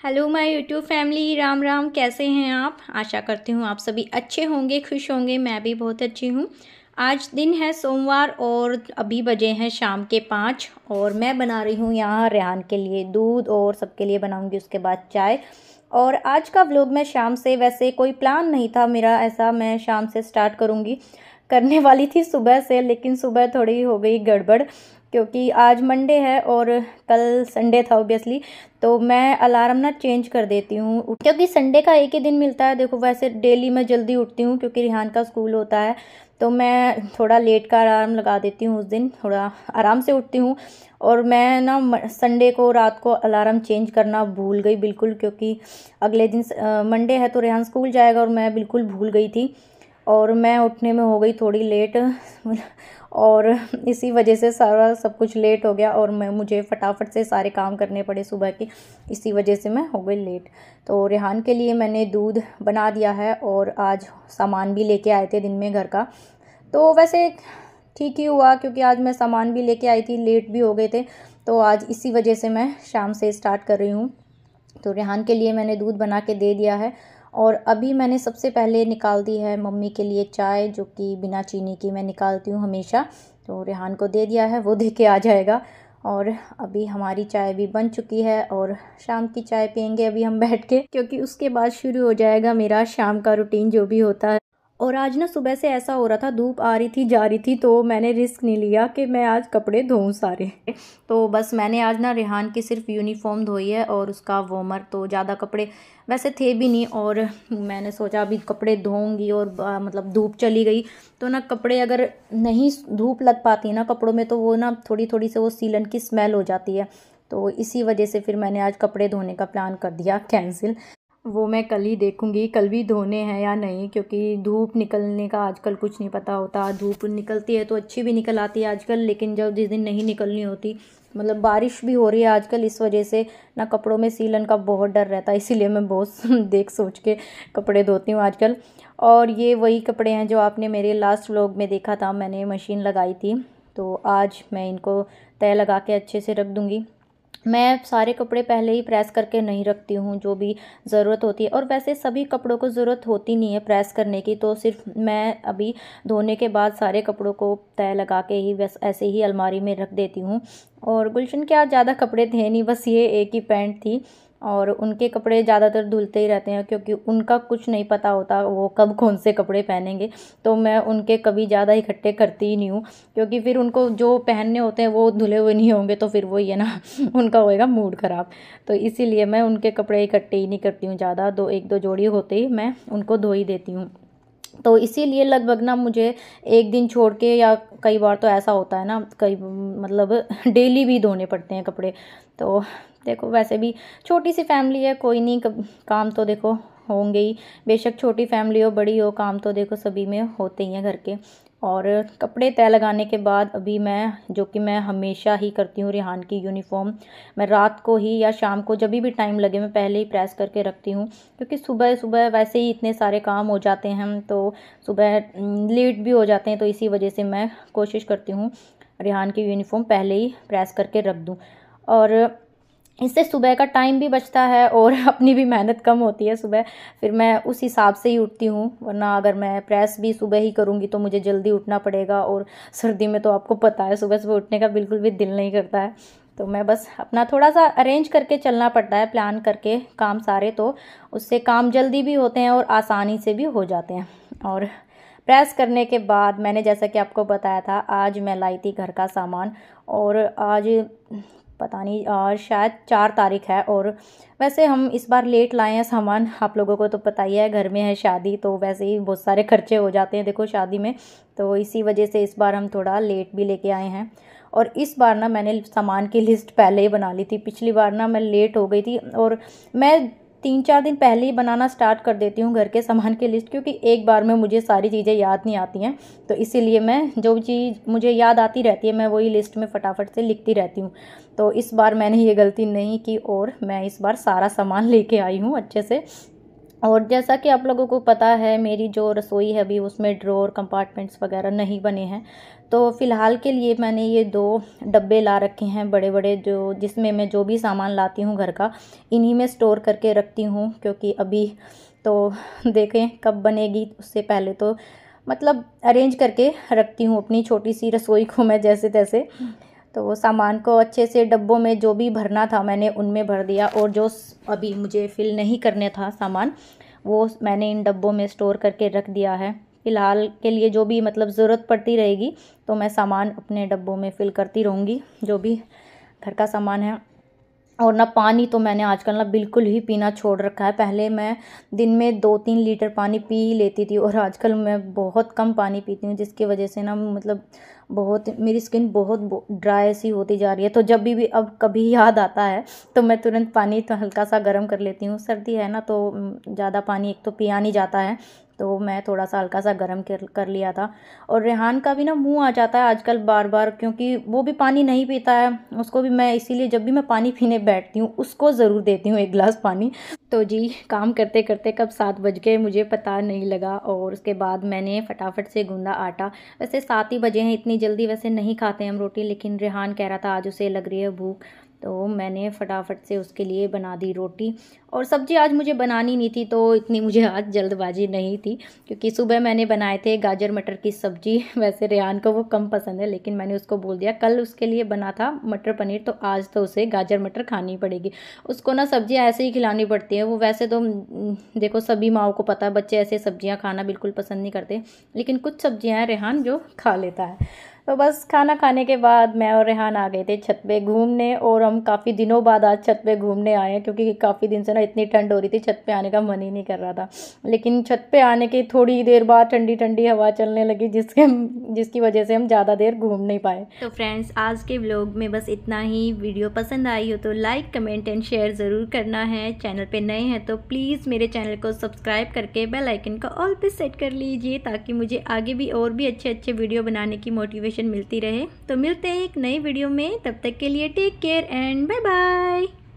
Hello my YouTube family, Ram Ram. कैसे हैं आप? आशा करती हूँ आप सभी अच्छे होंगे, खुश होंगे। मैं भी बहुत अच्छी हूँ। आज दिन है सोमवार और अभी बजे हैं शाम के 5 और मैं बना रही हूँ यहाँ रेहान के लिए दूध और सबके लिए बनाऊँगी उसके बाद चाय। और आज का व्लॉग मैं शाम से, वैसे कोई प्लान नहीं था मेरा ऐसा, मैं शाम से स्टार्ट करूँगी, करने वाली थी सुबह से, लेकिन सुबह थोड़ी हो गई गड़बड़ क्योंकि आज मंडे है और कल संडे था ऑब्वियसली। तो मैं अलार्म ना चेंज कर देती हूँ क्योंकि संडे का एक ही दिन मिलता है। देखो वैसे डेली मैं जल्दी उठती हूँ क्योंकि रिहान का स्कूल होता है, तो मैं थोड़ा लेट का अलार्म लगा देती हूँ। उस दिन थोड़ा आराम से उठती हूँ और मैं ना संडे को रात को अलार्म चेंज करना भूल गई बिल्कुल, क्योंकि अगले दिन मंडे है तो रेहान स्कूल जाएगा और मैं बिल्कुल भूल गई थी और मैं उठने में हो गई थोड़ी लेट और इसी वजह से सारा सब कुछ लेट हो गया और मुझे फटाफट से सारे काम करने पड़े सुबह के, इसी वजह से मैं हो गई लेट। तो रेहान के लिए मैंने दूध बना दिया है और आज सामान भी लेके आए थे दिन में घर का, तो वैसे ठीक ही हुआ क्योंकि आज मैं सामान भी लेके आई थी, लेट भी हो गए थे, तो आज इसी वजह से मैं शाम से स्टार्ट कर रही हूँ। तो रेहान के लिए मैंने दूध बना के दे दिया है और अभी मैंने सबसे पहले निकाल दी है मम्मी के लिए चाय, जो कि बिना चीनी की मैं निकालती हूँ हमेशा। तो रेहान को दे दिया है, वो दे के आ जाएगा। और अभी हमारी चाय भी बन चुकी है और शाम की चाय पियेंगे अभी हम बैठ के, क्योंकि उसके बाद शुरू हो जाएगा मेरा शाम का रूटीन जो भी होता है। और आज ना सुबह से ऐसा हो रहा था, धूप आ रही थी जा रही थी, तो मैंने रिस्क नहीं लिया कि मैं आज कपड़े धोऊं सारे। तो बस मैंने आज ना रेहान की सिर्फ यूनिफॉर्म धोई है और उसका वॉर्मर, तो ज़्यादा कपड़े वैसे थे भी नहीं और मैंने सोचा अभी कपड़े धोऊंगी और मतलब धूप चली गई तो ना कपड़े अगर नहीं धूप लग पाती ना कपड़ों में तो वो ना थोड़ी थोड़ी से वो सीलन की स्मेल हो जाती है। तो इसी वजह से फिर मैंने आज कपड़े धोने का प्लान कर दिया कैंसिल। वो मैं कल ही देखूंगी कल भी धोने हैं या नहीं, क्योंकि धूप निकलने का आजकल कुछ नहीं पता होता। धूप निकलती है तो अच्छी भी निकल आती है आजकल, लेकिन जब जिस दिन नहीं निकलनी होती, मतलब बारिश भी हो रही है आजकल, इस वजह से ना कपड़ों में सीलन का बहुत डर रहता है, इसीलिए मैं बहुत देख सोच के कपड़े धोती हूँ आजकल। और ये वही कपड़े हैं जो आपने मेरे लास्ट व्लॉग में देखा था, मैंने मशीन लगाई थी, तो आज मैं इनको तय लगा के अच्छे से रख दूँगी। मैं सारे कपड़े पहले ही प्रेस करके नहीं रखती हूँ, जो भी ज़रूरत होती है, और वैसे सभी कपड़ों को ज़रूरत होती नहीं है प्रेस करने की, तो सिर्फ मैं अभी धोने के बाद सारे कपड़ों को तय लगा के ही बस ऐसे ही अलमारी में रख देती हूँ। और गुलशन के आज ज़्यादा कपड़े थे नहीं, बस ये एक ही पैंट थी और उनके कपड़े ज़्यादातर धुलते ही रहते हैं क्योंकि उनका कुछ नहीं पता होता वो कब कौन से कपड़े पहनेंगे, तो मैं उनके कभी ज़्यादा इकट्ठे करती ही नहीं हूँ, क्योंकि फिर उनको जो पहनने होते हैं वो धुले हुए नहीं होंगे तो फिर वही है ना उनका होएगा मूड ख़राब। तो इसीलिए मैं उनके कपड़े इकट्ठे ही नहीं करती हूँ ज़्यादा, एक दो जोड़ी होते ही मैं उनको धो ही देती हूँ। तो इसीलिए लगभग ना मुझे एक दिन छोड़ के, या कई बार तो ऐसा होता है ना, कई मतलब डेली भी धोने पड़ते हैं कपड़े। तो देखो वैसे भी छोटी सी फैमिली है, कोई नहीं, काम तो देखो होंगे ही, बेशक छोटी फैमिली हो बड़ी हो, काम तो देखो सभी में होते ही हैं घर के। और कपड़े तय लगाने के बाद अभी मैं, जो कि मैं हमेशा ही करती हूँ, रेहान की यूनिफॉर्म मैं रात को ही या शाम को जब भी टाइम लगे मैं पहले ही प्रेस करके रखती हूँ, क्योंकि सुबह सुबह वैसे ही इतने सारे काम हो जाते हैं तो सुबह लेट भी हो जाते हैं, तो इसी वजह से मैं कोशिश करती हूँ रेहान की यूनिफॉर्म पहले ही प्रेस करके रख दूँ। और इससे सुबह का टाइम भी बचता है और अपनी भी मेहनत कम होती है सुबह, फिर मैं उस हिसाब से ही उठती हूँ, वरना अगर मैं प्रेस भी सुबह ही करूँगी तो मुझे जल्दी उठना पड़ेगा और सर्दी में तो आपको पता है सुबह सुबह उठने का बिल्कुल भी दिल नहीं करता है। तो मैं बस अपना थोड़ा सा अरेंज करके चलना पड़ता है, प्लान करके काम सारे, तो उससे काम जल्दी भी होते हैं और आसानी से भी हो जाते हैं। और प्रेस करने के बाद मैंने जैसा कि आपको बताया था, आज मैं लाई थी घर का सामान, और आज पता नहीं आज शायद 4 तारीख है, और वैसे हम इस बार लेट लाए हैं सामान, आप लोगों को तो पता ही है घर में है शादी, तो वैसे ही बहुत सारे खर्चे हो जाते हैं देखो शादी में, तो इसी वजह से इस बार हम थोड़ा लेट भी लेके आए हैं। और इस बार ना मैंने सामान की लिस्ट पहले ही बना ली थी, पिछली बार ना मैं लेट हो गई थी, और मैं 3-4 दिन पहले ही बनाना स्टार्ट कर देती हूँ घर के सामान की लिस्ट, क्योंकि एक बार में मुझे सारी चीज़ें याद नहीं आती हैं, तो इसीलिए मैं जो चीज़ मुझे याद आती रहती है मैं वही लिस्ट में फटाफट से लिखती रहती हूँ। तो इस बार मैंने ये गलती नहीं की और मैं इस बार सारा सामान लेके आई हूँ अच्छे से। और जैसा कि आप लोगों को पता है, मेरी जो रसोई है अभी उसमें ड्रॉर कंपार्टमेंट्स वगैरह नहीं बने हैं। तो फ़िलहाल के लिए मैंने ये 2 डब्बे ला रखे हैं बड़े बड़े, जो जिसमें मैं जो भी सामान लाती हूँ घर का, इन्हीं में स्टोर करके रखती हूँ। क्योंकि अभी तो देखें कब बनेगी, उससे पहले तो मतलब अरेंज करके रखती हूँ अपनी छोटी सी रसोई को मैं जैसे तैसे। तो वो सामान को अच्छे से डब्बों में जो भी भरना था मैंने उनमें भर दिया, और जो अभी मुझे फिल नहीं करने था सामान वो मैंने इन डब्बों में स्टोर करके रख दिया है। फ़िलहाल के लिए जो भी मतलब ज़रूरत पड़ती रहेगी तो मैं सामान अपने डब्बों में फ़िल करती रहूँगी, जो भी घर का सामान है। और ना पानी तो मैंने आजकल ना बिल्कुल ही पीना छोड़ रखा है। पहले मैं दिन में 2-3 लीटर पानी पी लेती थी, और आजकल मैं बहुत कम पानी पीती हूँ, जिसकी वजह से ना मतलब बहुत मेरी स्किन बहुत ड्राई सी होती जा रही है। तो जब भी अब कभी याद आता है तो मैं तुरंत पानी तो हल्का सा गर्म कर लेती हूँ। सर्दी है ना तो ज़्यादा पानी एक तो पिया नहीं जाता है, तो मैं थोड़ा सा हल्का सा गर्म कर लिया था। और रेहान का भी ना मुंह आ जाता है आजकल बार बार, क्योंकि वो भी पानी नहीं पीता है। उसको भी मैं इसीलिए जब भी मैं पानी पीने बैठती हूँ उसको ज़रूर देती हूँ 1 गिलास पानी। तो जी, काम करते करते कब 7 बज गए मुझे पता नहीं लगा। और उसके बाद मैंने फटाफट से गूंदा आटा। वैसे 7 ही बजे हैं, इतनी जल्दी वैसे नहीं खाते हम रोटी, लेकिन रेहान कह रहा था आज उसे लग रही है भूख, तो मैंने फटाफट से उसके लिए बना दी रोटी। और सब्ज़ी आज मुझे बनानी नहीं थी, तो इतनी मुझे आज जल्दबाजी नहीं थी, क्योंकि सुबह मैंने बनाए थे गाजर मटर की सब्ज़ी। वैसे रेहान को वो कम पसंद है, लेकिन मैंने उसको बोल दिया कल उसके लिए बना था मटर पनीर, तो आज तो उसे गाजर मटर खानी पड़ेगी। उसको ना सब्ज़ियाँ ऐसे ही खिलानी पड़ती है। वो वैसे तो देखो सभी माओं को पता है बच्चे ऐसे सब्ज़ियाँ खाना बिल्कुल पसंद नहीं करते, लेकिन कुछ सब्ज़ियाँ हैं रेहान जो खा लेता है। तो बस खाना खाने के बाद मैं और रेहान आ गए थे छत पे घूमने, और हम काफ़ी दिनों बाद आज छत पे घूमने आए हैं, क्योंकि काफ़ी दिन से ना इतनी ठंड हो रही थी, छत पे आने का मन ही नहीं कर रहा था। लेकिन छत पे आने के थोड़ी देर बाद ठंडी ठंडी हवा चलने लगी, जिसकी वजह से हम ज़्यादा देर घूम नहीं पाए। तो फ्रेंड्स, आज के व्लॉग में बस इतना ही। वीडियो पसंद आई हो तो लाइक कमेंट एंड शेयर ज़रूर करना है। चैनल पे नए हैं तो प्लीज़ मेरे चैनल को सब्सक्राइब करके बेल आइकन को ऑल पे सेट कर लीजिए, ताकि मुझे आगे भी और भी अच्छे अच्छे वीडियो बनाने की मोटिवेशन मिलती रहे। तो मिलते हैं एक नई वीडियो में, तब तक के लिए take care and bye bye.